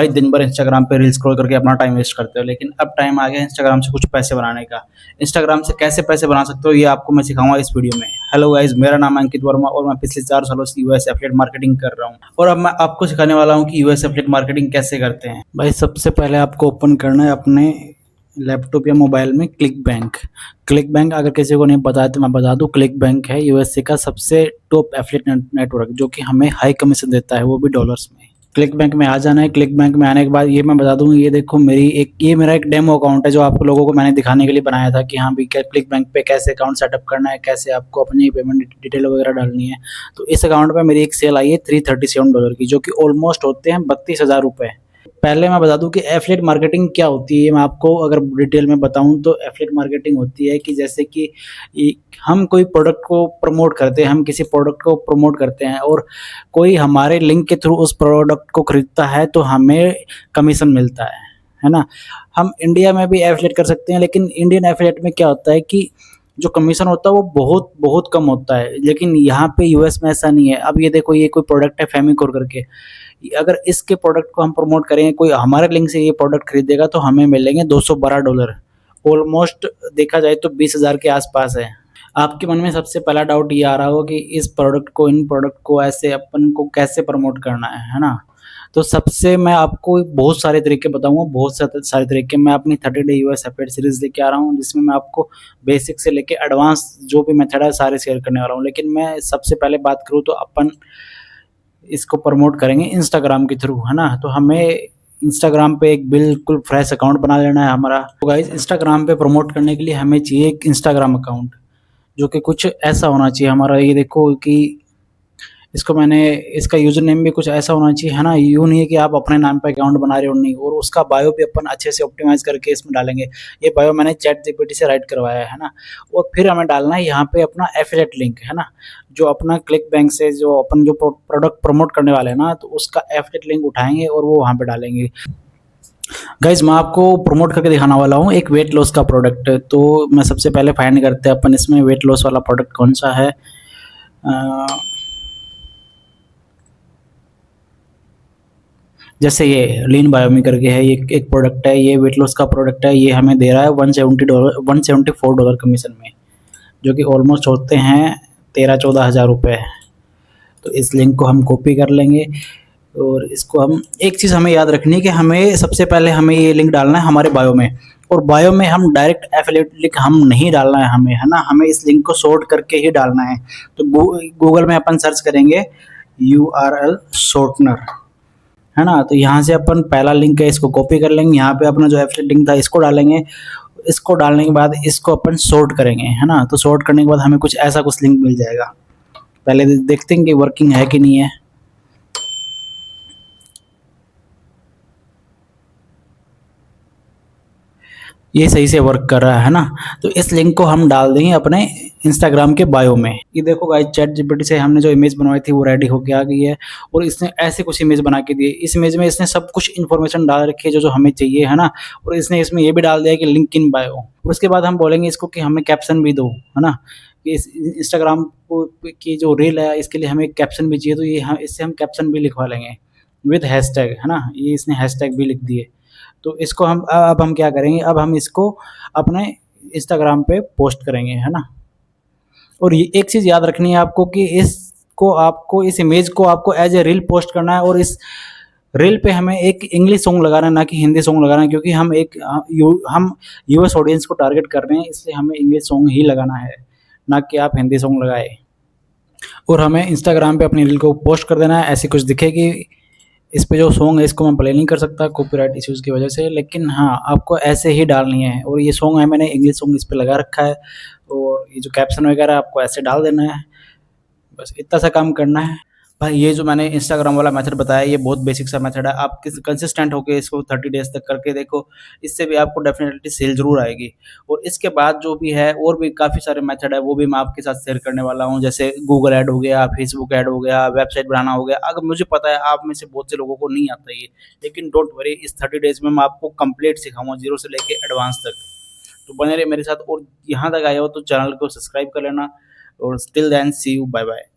भाई दिन भर इंस्टाग्राम पे रील स्क्रॉल करके अपना टाइम वेस्ट करते हो, लेकिन अब टाइम आ गया इंस्टाग्राम से कुछ पैसे बनाने का। इंस्टाग्राम से कैसे पैसे बना सकते हो ये आपको मैं सिखाऊंगा इस वीडियो में। हेलो गाइस, मेरा नाम है अंकित वर्मा और मैं पिछले 4 सालों से यूएस एफिलिएट मार्केटिंग कर रहा हूँ और अब मैं आपको सिखाने वाला हूँ कि यूएस एफिलिएट मार्केटिंग कैसे करते हैं। भाई सबसे पहले आपको ओपन करना है अपने लैपटॉप या मोबाइल में क्लिक बैंक। क्लिक बैंक अगर किसी को नहीं पता है तो मैं बता दूं, क्लिक बैंक है यूएसए का सबसे टॉप एफिलिएट नेटवर्क जो कि हमें हाई कमीशन देता है, वो भी डॉलर्स में। क्लिक बैंक में आ जाना है। क्लिक बैंक में आने के बाद ये मैं बता दूं, ये देखो ये मेरा एक डेमो अकाउंट है जो आप लोगों को मैंने दिखाने के लिए बनाया था कि हाँ भी क्लिक बैंक पे कैसे अकाउंट सेटअप करना है, कैसे आपको अपनी पेमेंट डिटेल वगैरह डालनी है। तो इस अकाउंट पे मेरी एक सेल आई है $337 की, जो कि ऑलमोस्ट होते हैं 32,000 रुपये। पहले मैं बता दूं कि एफिलिएट मार्केटिंग क्या होती है। ये मैं आपको अगर डिटेल में बताऊं तो एफिलिएट मार्केटिंग होती है कि जैसे कि हम कोई प्रोडक्ट को प्रमोट करते हैं, हम किसी प्रोडक्ट को प्रमोट करते हैं और कोई हमारे लिंक के थ्रू उस प्रोडक्ट को खरीदता है तो हमें कमीशन मिलता है ना। हम इंडिया में भी एफिलिएट कर सकते हैं, लेकिन इंडियन एफिलिएट में क्या होता है कि जो कमीशन होता है वो बहुत बहुत कम होता है, लेकिन यहाँ पे यूएस में ऐसा नहीं है। अब ये देखो, ये कोई प्रोडक्ट है फेमिकोर करके, अगर इसके प्रोडक्ट को हम प्रमोट करेंगे, कोई हमारे लिंक से ये प्रोडक्ट खरीदेगा तो हमें मिलेंगे $212। ऑलमोस्ट देखा जाए तो 20,000 के आसपास है। आपके मन में सबसे पहला डाउट ये आ रहा हो कि इन प्रोडक्ट को ऐसे अपन को कैसे प्रमोट करना है ना। तो सबसे मैं आपको बहुत सारे तरीके बताऊंगा, बहुत सारे तरीके। मैं अपनी 30 डे यूएस एफिलिएट सीरीज लेके आ रहा हूँ, जिसमें मैं आपको बेसिक से लेके एडवांस जो भी मेथड है सारे शेयर करने वाला हूँ। लेकिन मैं सबसे पहले बात करूँ तो अपन इसको प्रमोट करेंगे इंस्टाग्राम के थ्रू, है ना। तो हमें इंस्टाग्राम पे एक बिल्कुल फ्रेश अकाउंट बना लेना है हमारा। तो गाइस, इंस्टाग्राम पे प्रमोट करने के लिए हमें चाहिए एक इंस्टाग्राम अकाउंट जो कि कुछ ऐसा होना चाहिए हमारा। ये देखो कि इसका यूजर नेम भी कुछ ऐसा होना चाहिए, है ना। यूँ नहीं है कि आप अपने नाम पे अकाउंट बना रहे हो, नहीं। और उसका बायो भी अपन अच्छे से ऑप्टिमाइज करके इसमें डालेंगे। ये बायो मैंने चैट जीपीटी से राइट करवाया है ना। और फिर हमें डालना है यहाँ पे अपना एफिलिएट लिंक, है ना। जो अपना क्लिक बैंक से जो अपन जो प्रोडक्ट प्रमोट करने वाले हैं ना, तो उसका एफिलिएट लिंक उठाएंगे और वो वहाँ पे डालेंगे। गाइज, मैं आपको प्रमोट करके दिखाने वाला हूँ एक वेट लॉस का प्रोडक्ट। तो मैं सबसे पहले फाइंड करते हैं अपन इसमें वेट लॉस वाला प्रोडक्ट कौन सा है। जैसे ये लीन बायोमी करके है, ये एक प्रोडक्ट है, ये वेट लॉस का प्रोडक्ट है। ये हमें दे रहा है $174 कमीशन में, जो कि ऑलमोस्ट होते हैं 13-14 हज़ार रुपये। तो इस लिंक को हम कॉपी कर लेंगे और इसको हम, एक चीज़ हमें याद रखनी है कि हमें सबसे पहले हमें ये लिंक डालना है हमारे बायो में। और बायो में हम डायरेक्ट एफिलिएट लिंक हम नहीं डालना है हमें, है ना। हमें इस लिंक को सॉर्ट करके ही डालना है। तो गूगल में अपन सर्च करेंगे URL शॉर्टनर, है ना। तो यहाँ से अपन पहला लिंक है इसको कॉपी कर लेंगे, यहाँ पे अपना जो एफिलिएट लिंक था इसको डालेंगे। इसको डालने के बाद इसको अपन सॉर्ट करेंगे, है ना। तो सॉर्ट करने के बाद हमें कुछ ऐसा कुछ लिंक मिल जाएगा। पहले देखते हैं कि वर्किंग है कि नहीं है। ये सही से वर्क कर रहा है ना। तो इस लिंक को हम डाल देंगे अपने इंस्टाग्राम के बायो में। ये देखो गाइस, चैट जीपीटी से हमने जो इमेज बनवाई थी वो रेडी होके आ गई है और इसने ऐसे कुछ इमेज बना के दी। इस इमेज में इसने सब कुछ इन्फॉर्मेशन डाल रखी है जो जो हमें चाहिए, है ना। और इसने इसमें ये भी डाल दिया कि लिंक इन बायो। उसके बाद हम बोलेंगे इसको कि हमें कैप्शन भी दो, है ना। कि इस इंस्टाग्राम को की जो रील है इसके लिए हमें कैप्शन भी चाहिए, तो ये इससे हम कैप्शन भी लिखवा लेंगे विद हैशटैग, है ना। ये इसने हैशटैग भी लिख दिए। तो इसको अब हम क्या करेंगे, अब हम इसको अपने इंस्टाग्राम पे पोस्ट करेंगे, है ना। और ये एक चीज़ याद रखनी है आपको कि इस इमेज को आपको एज ए रील पोस्ट करना है। और इस रील पे हमें एक इंग्लिश सॉन्ग लगाना है, ना कि हिंदी सॉन्ग लगाना है, क्योंकि हम यूएस ऑडियंस को टारगेट कर रहे हैं, इसलिए हमें इंग्लिश सॉन्ग ही लगाना है, ना कि आप हिंदी सॉन्ग लगाए। और हमें इंस्टाग्राम पे अपनी रील को पोस्ट कर देना है। ऐसी कुछ दिखेगी। इस पे जो सॉन्ग है इसको मैं प्ले नहीं कर सकता कॉपीराइट इश्यूज़ की वजह से, लेकिन हाँ आपको ऐसे ही डालनी है। और ये सॉन्ग है, मैंने इंग्लिश सॉन्ग इस पे लगा रखा है। और ये जो कैप्शन वगैरह आपको ऐसे डाल देना है, बस इतना सा काम करना है। भाई ये जो मैंने इंस्टाग्राम वाला मेथड बताया ये बहुत बेसिक सा मेथड है। आप किस कंसिस्टेंट होकर इसको 30 डेज तक करके देखो, इससे भी आपको डेफिनेटली सेल जरूर आएगी। और इसके बाद जो भी है और भी काफ़ी सारे मेथड है, वो भी मैं आपके साथ शेयर करने वाला हूँ। जैसे गूगल ऐड हो गया, फेसबुक ऐड हो गया, वेबसाइट बनाना हो गया। अगर मुझे पता है आप में से बहुत से लोगों को नहीं आता ये, लेकिन डोंट वरी, इस 30 डेज में मैं आपको कंप्लीट सिखाऊंगा, जीरो से लेके एडवांस तक। तो बने रहे मेरे साथ। और यहाँ तक आए हो तो चैनल को सब्सक्राइब कर लेना। और still then see you, bye bye.